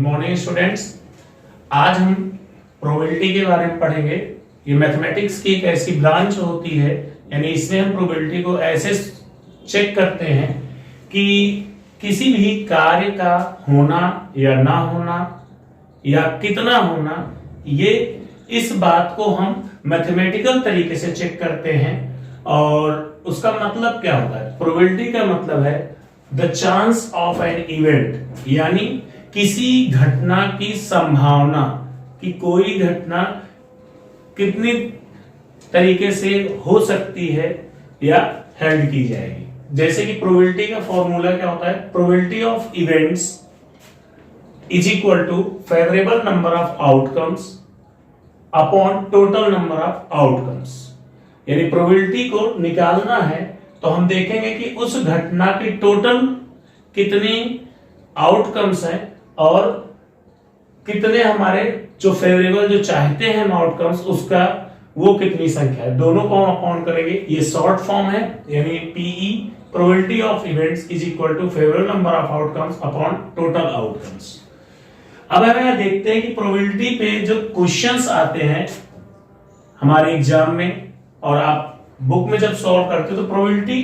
Morning students. आज हम probability के बारे में पढ़ेंगे। ये मैथमेटिक्स की एक ऐसी ब्रांच होती है, यानी इसमें हम प्रोबेबिलिटी को ऐसे चेक करते हैं कि किसी भी कार्य का होना या ना होना या कितना होना, ये इस बात को हम मैथमेटिकल तरीके से चेक करते हैं। और उसका मतलब क्या होता है? प्रोबेबिलिटी का मतलब है the chance of an event, यानी किसी घटना की संभावना कि कोई घटना कितनी तरीके से हो सकती है या हैंडल की जाएगी। जैसे कि प्रोबेबिलिटी का फॉर्मूला क्या होता है? Probability of events is equal to favourable number of outcomes upon total number of outcomes. यानी प्रोबेबिलिटी को निकालना है तो हम देखेंगे कि उस घटना की टोटल कितनी आउटकम्स हैं और कितने हमारे जो फेवरेबल जो चाहते हैं हम आउटकम्स, उसका वो कितनी संख्या है, दोनों को हम अपॉन करेंगे। ये शॉर्ट फॉर्म है, यानी PE probability of events is equal to favourable number of outcomes upon total outcomes. अब हम यहां देखते हैं कि प्रोबेबिलिटी पे जो क्वेश्चंस आते हैं हमारे एग्जाम में और आप बुक में जब सॉल्व करते हो तो प्रोबेबिलिटी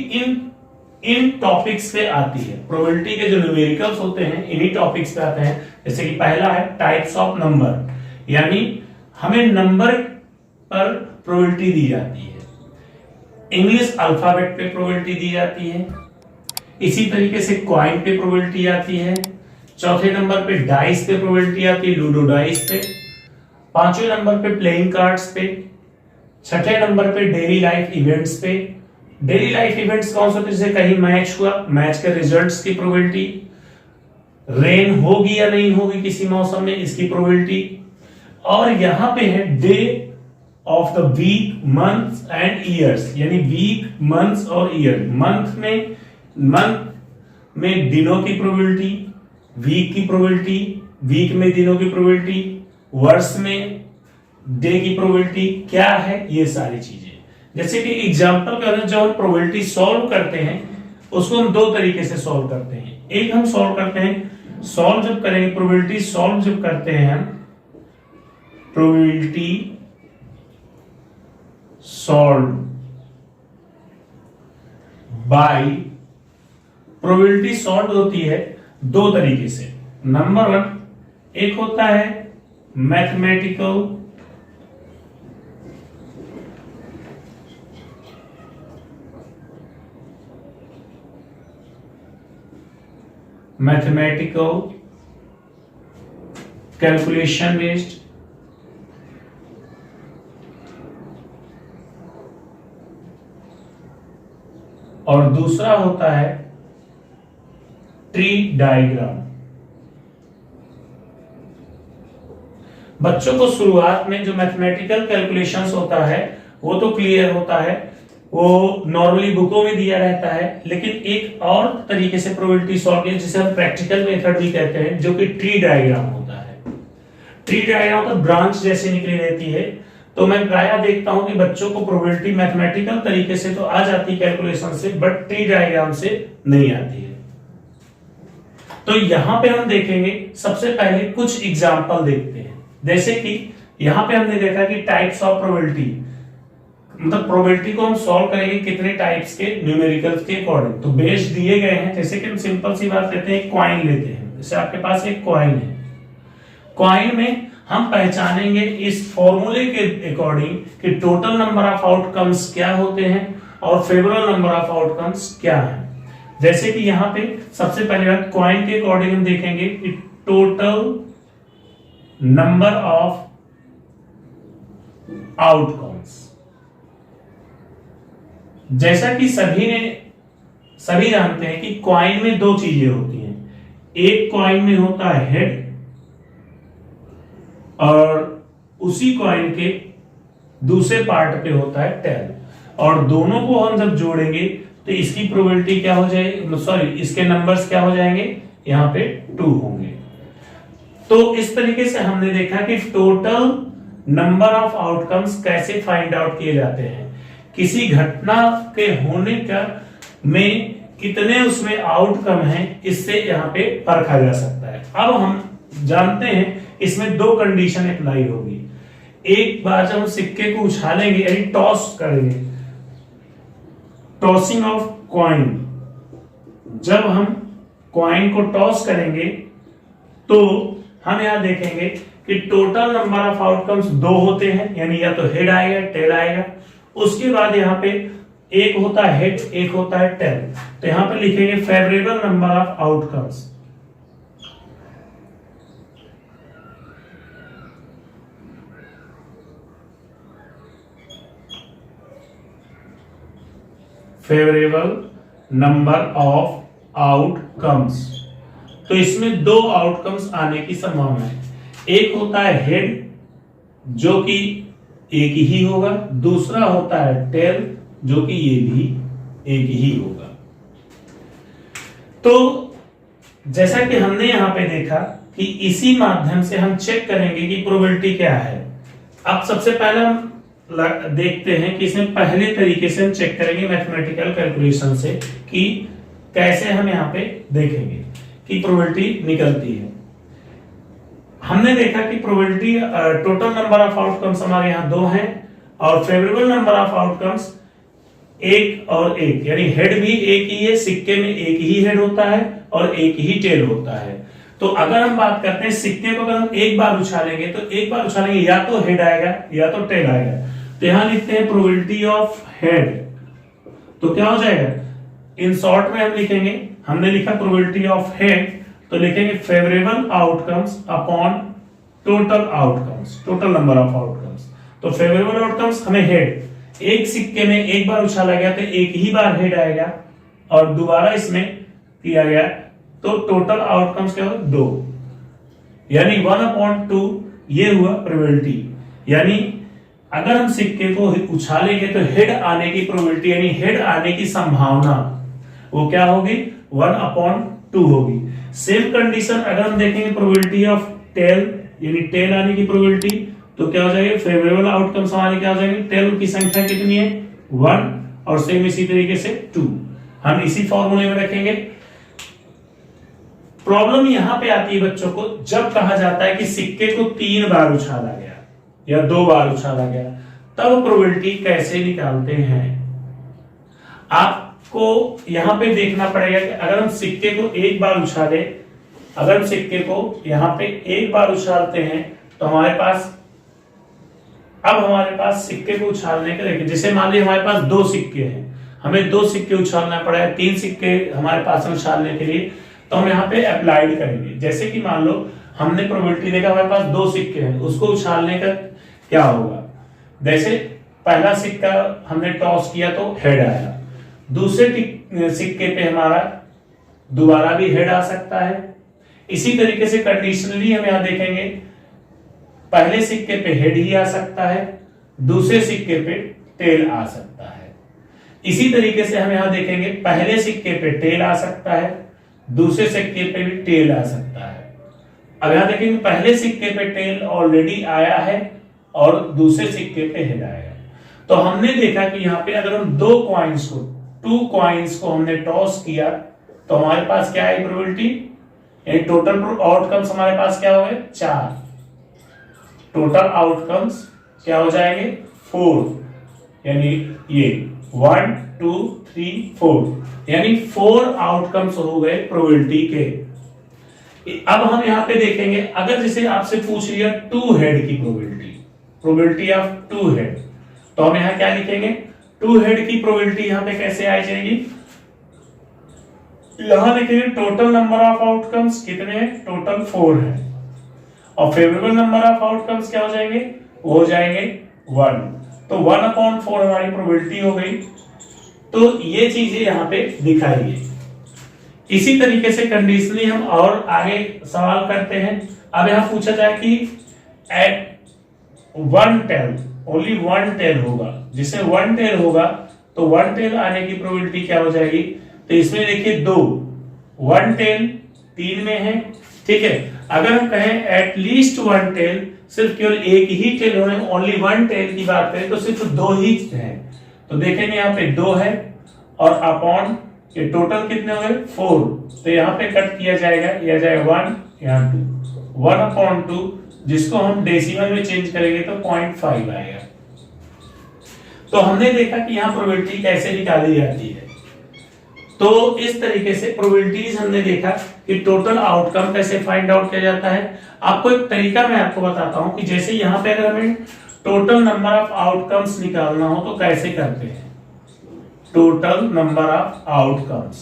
इन टॉपिक्स पे आती है। प्रोबेबिलिटी के जो न्यूमेरिकल्स होते हैं इन्हीं टॉपिक्स पे आते हैं। जैसे कि पहला है टाइप्स ऑफ नंबर, यानी हमें नंबर पर प्रोबेबिलिटी दी जाती है। इंग्लिश अल्फाबेट पे प्रोबेबिलिटी दी जाती है। इसी तरीके से कॉइन पे प्रोबेबिलिटी आती है। चौथे नंबर पे डाइस पे प्रोबेबिलिटी आती है, लूडो डाइस पे। पांचवें नंबर पे प्लेइंग कार्ड्स पे। छठे नंबर पे डेली लाइफ इवेंट्स पे। डेली लाइफ इवेंट्स कौन से? जैसे कहीं मैच हुआ, मैच के रिजल्ट्स की प्रोबेबिलिटी, रेन होगी या नहीं होगी किसी मौसम में, इसकी प्रोबेबिलिटी। और यहां पे है day of the week, months and years, यानी वीक, मंथ्स और ईयर। मंथ में दिनों की प्रोबेबिलिटी, वीक की प्रोबेबिलिटी, वीक में दिनों की प्रोबेबिलिटी, वर्ष में डे की प्रोबेबिलिटी क्या है, ये सारी चीजें। जैसे कि एग्जांपल के अंदर जब हम प्रोबेबिलिटी सॉल्व करते हैं उसको हम दो तरीके से सॉल्व करते हैं। एक हम सॉल्व करते हैं, सॉल्व जब करेंगे प्रोबेबिलिटी सॉल्व जब करते हैं हम, probability solve by, probability solve होती है दो तरीके से। नंबर वन, एक होता है मैथमेटिकल कैलकुलेशन बेस्ड, और दूसरा होता है ट्री डायग्राम। बच्चों को शुरुआत में जो मैथमेटिकल कैलकुलेशंस होता है वो तो क्लियर होता है, वो नॉर्मली बुकों में दिया रहता है। लेकिन एक और तरीके से प्रोबेबिलिटी सॉल्व किया जिसे हम प्रैक्टिकल मेथड भी कहते हैं, जो कि ट्री डायग्राम होता है। ट्री डायग्राम तो ब्रांच जैसे निकली रहती है। तो मैं प्रायः देखता हूं कि बच्चों को प्रोबेबिलिटी मैथमेटिकल तरीके से तो आ जाती है कैलकुलेशन से, बट ट्री डायग्राम से नहीं आती है। तो यहां पे हम देखेंगे, सबसे पहले कुछ एग्जाम्पल देखते हैं। जैसे कि यहां पे हमने देखा कि टाइप्स ऑफ प्रोबेबिलिटी, मतलब प्रोबेबिलिटी को हम सॉल्व करेंगे कितने टाइप्स के न्यूमेरिकल्स के अकॉर्डिंग। तो बेस दिए गए हैं। जैसे कि हम सिंपल सी बात लेते हैं, कॉइन लेते हैं। जैसे आपके पास एक कॉइन है, कॉइन में हम पहचानेंगे इस फॉर्मूले के अकॉर्डिंग कि टोटल नंबर ऑफ आउटकम्स क्या होते हैं और फेवरेबल नंबर ऑफ आउटकम्स क्या है। जैसे कि यहां पे सबसे पहले बात कॉइन के अकॉर्डिंग हम देखेंगे कि टोटल नंबर ऑफ आउटकम्स। जैसा कि सभी जानते हैं कि कॉइन में दो चीजें होती हैं। एक कॉइन में होता है हेड और उसी कॉइन के दूसरे पार्ट पे होता है टेल, और दोनों को हम जब जोड़ेंगे तो इसकी प्रोबेबिलिटी क्या हो जाएगी, सॉरी इसके नंबर्स क्या हो जाएंगे, यहां पे 2 होंगे। तो इस तरीके से हमने देखा कि टोटल नंबर ऑफ आउटकम्स कैसे फाइंड आउट किए जाते हैं। किसी घटना के होने का में कितने उसमें आउटकम हैं, इससे यहाँ पे परखा जा सकता है। अब हम जानते हैं इसमें दो कंडीशन अप्लाई होगी। एक बार जब हम सिक्के को उछालेंगे यानी टॉस करेंगे, टॉसिंग ऑफ कॉइन, जब हम कॉइन को टॉस करेंगे तो हम यहां देखेंगे कि टोटल नंबर ऑफ आउटकम्स दो होते हैं, यानी या तो हेड आएगा टेल आएगा। उसके बाद यहाँ पे एक होता है हेड, एक होता है टेल। तो यहां पे लिखेंगे favourable number of outcomes. Favourable number of outcomes. तो इसमें दो आउटकम्स आने की संभावना है। एक होता है हेड जो कि एक ही होगा, दूसरा होता है टेल जो कि ये भी एक ही होगा। तो जैसा कि हमने यहां पे देखा कि इसी माध्यम से हम चेक करेंगे कि प्रोबेबिलिटी क्या है। अब सबसे पहले हम देखते हैं कि इसमें पहले तरीके से हम चेक करेंगे मैथमेटिकल कैलकुलेशन से कि कैसे हम यहां पे देखेंगे कि प्रोबेबिलिटी निकलती है। हमने देखा कि probability total number of outcomes हमारे यहां दो हैं और फेवरेबल नंबर ऑफ आउटकम्स एक और एक, यानी हेड भी एक ही है, सिक्के में एक ही हेड होता है और एक ही टेल होता है। तो अगर हम बात करते हैं सिक्के को अगर हम एक बार उछालेंगे तो एक बार उछालेंगे या तो हेड आएगा या तो टेल आएगा। तो यहां लिखते हैं प्रोबेबिलिटी ऑफ हेड, तो क्या हो जाएगा, इन शॉर्ट में हम लिखेंगे, हमने लिखा प्रोबेबिलिटी ऑफ हेड तो लिखेंगे favourable outcomes upon total outcomes, total number of outcomes. तो फेवरेबल आउटकम्स हमें हेड, एक सिक्के में एक बार उछाला गया तो एक ही बार हेड आएगा और दोबारा इसमें किया गया तो टोटल आउटकम्स क्या हो, दो, यानी 1/2 ये हुआ प्रोबेबिलिटी। यानी अगर हम सिक्के को उछालेंगे तो हेड आने की प्रोबेबिलिटी यानी हेड आने की संभावना वो क्या होगी, 1/2 होगी। सेम कंडीशन अगर हम देखेंगे प्रोबेबिलिटी ऑफ टेल यानी टेल आने की प्रोबेबिलिटी तो क्या हो जाएगा, फेवरेबल आउटकम्स हमारे क्या हो जाएंगे, टेल की संख्या कितनी है 1 और सेम इसी तरीके से 2, हम इसी फॉर्मूले में रखेंगे। प्रॉब्लम यहां पे आती है बच्चों को जब कहा जाता है कि सिक्के को 3 बार उछाला गया या 2 बार उछाला गया, तब प्रोबेबिलिटी कैसे निकालते हैं। आपको यहां पे देखना पड़ेगा कि अगर हम सिक्के को एक बार उछाले, अगर हम सिक्के को यहां पे एक बार उछालते हैं तो हमारे पास, अब हमारे पास सिक्के को उछालने के लिए, जैसे मान लीजिए हमारे पास 2 सिक्के हैं, हमें 2 सिक्के उछालना पड़ा है, 3 सिक्के हमारे पास है उछालने के लिए, तो हम यहाँ पे अप्लाइड करेंगे। जैसे कि मान लो हमने प्रोबेबिलिटी देखा हमारे पास 2 सिक्के हैं, उसको उछालने का क्या होगा, जैसे पहला सिक्का हमने टॉस किया तो हेड आया, दूसरे सिक्के पे हमारा दोबारा भी हेड आ सकता है। इसी तरीके से कंडीशनली हम यहां देखेंगे पहले सिक्के पे हेड ही आ सकता है, दूसरे सिक्के पे टेल आ सकता है। इसी तरीके से हम यहां देखेंगे पहले सिक्के पे टेल आ सकता है, दूसरे सिक्के पे भी टेल आ सकता है। अब यहां देखेंगे पहले सिक्के पे टेल ऑलरेडी आया है और दूसरे सिक्के पे हेड आएगा। तो हमने देखा कि यहाँ पे अगर हम 2 कॉइन्स को हमने टॉस किया तो हमारे पास क्या है प्रोबेबिलिटी, यानी टोटल आउटकम्स हमारे पास क्या हो गए 4, टोटल आउटकम्स क्या हो जाएंगे 4, यानी ये 1 2 3 4, यानी 4 आउटकम्स हो गए प्रोबेबिलिटी के। अब हम यहां पे देखेंगे अगर जैसे आपसे पूछ लिया 2 हेड की प्रोबेबिलिटी ऑफ 2 हेड, तो हम यहां क्या लिखेंगे, 2 हेड की प्रोबेबिलिटी यहां पे कैसे आ जाएगी, यहां देखेंगे टोटल नंबर ऑफ आउटकम्स कितने हैं, टोटल 4 है और फेवरेबल नंबर ऑफ आउटकम्स क्या हो जाएंगे, वो हो जाएंगे 1, तो 1/4 हमारी प्रोबेबिलिटी हो गई। तो ये चीजें यहां पे दिखाई है। इसी तरीके से कंडीशनली हम और आगे सवाल करते हैं। अब यहां पूछा जाए कि एट 1 टेल, ओनली 1 टेल होगा, जिसमें 1 टेल होगा तो 1 टेल आने की प्रोबेबिलिटी क्या हो जाएगी, तो इसमें देखिए 2, 1 टेल 3 में है, ठीक है। अगर हम कहें एटलीस्ट 1 टेल, सिर्फ केवल एक ही टेल होने, ओनली 1 टेल की बात करें तो सिर्फ 2 ही है, तो देखेंगे यहाँ पे 2 है और अपॉन ये टोटल कितने हो गए 4, तो यहाँ पे कट किया जाएगा, यह जाएगा 1 यहाँ 2, 1/2, जिसको हम डेसिमल में चेंज करेंगे तो 0.5 आएगा। तो हमने देखा कि यहाँ प्रोबेबिलिटी कैसे निकाली जाती है। तो इस तरीके से प्रोबेबिलिटीज हमने देखा कि टोटल आउटकम कैसे फाइंड आउट किया जाता है। आपको एक तरीका मैं आपको बताता हूं कि जैसे यहाँ पे अगर हमें टोटल नंबर ऑफ आउटकम्स निकालना हो तो कैसे करते हैं। Total number of outcomes,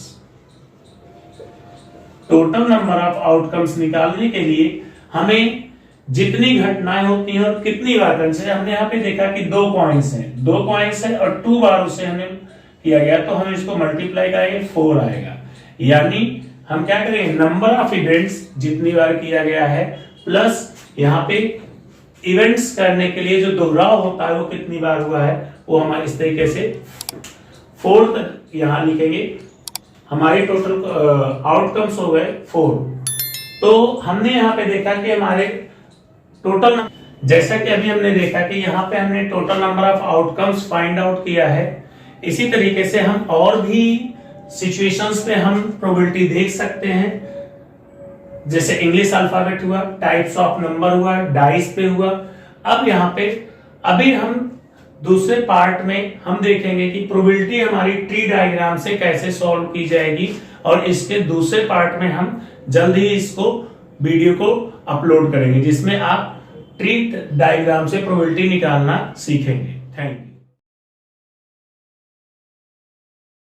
total number of outcomes निकालने के लिए हमें जितनी घटनाएं होती हैं और कितनी बार करने से, हमने यहाँ पे देखा कि 2 कॉइन्स हैं और 2 बार उसे हमें किया गया तो हम इसको मल्टीप्लाई करेंगे 4 आएगा। यानी हम क्या करेंगे, नंबर ऑफ इवेंट्स जितनी बार किया गया है प्लस यहाँ पे इवेंट्स करने के लिए जो दोहराव होता है वो कितनी बार हुआ है, वो हमारे इस तरीके से 4 तक यहाँ लिखेंगे। हमारे टोटल आउटकम्स हो गए 4। तो हमने यहाँ पे देखा कि हमारे टोटल, जैसा कि अभी हमने देखा कि यहाँ पे हमने total number of outcomes find out किया है, इसी तरीके से हम और भी सिचुएशंस पे हम प्रोबेबिलिटी देख सकते हैं। जैसे इंग्लिश अल्फाबेट हुआ, टाइप्स ऑफ नंबर हुआ, डाइस पे हुआ। अब यहाँ पे अभी हम दूसरे पार्ट में हम देखेंगे कि प्रोबेबिलिटी हमारी ट्री डायग्राम से कैसे सॉल्व की जाएगी, और इसके दूसरे पार्ट में हम जल्द ही इसको वीडियो को अपलोड करेंगे जिसमें आप ट्री डायग्राम से प्रोबेबिलिटी निकालना सीखेंगे। Thank you.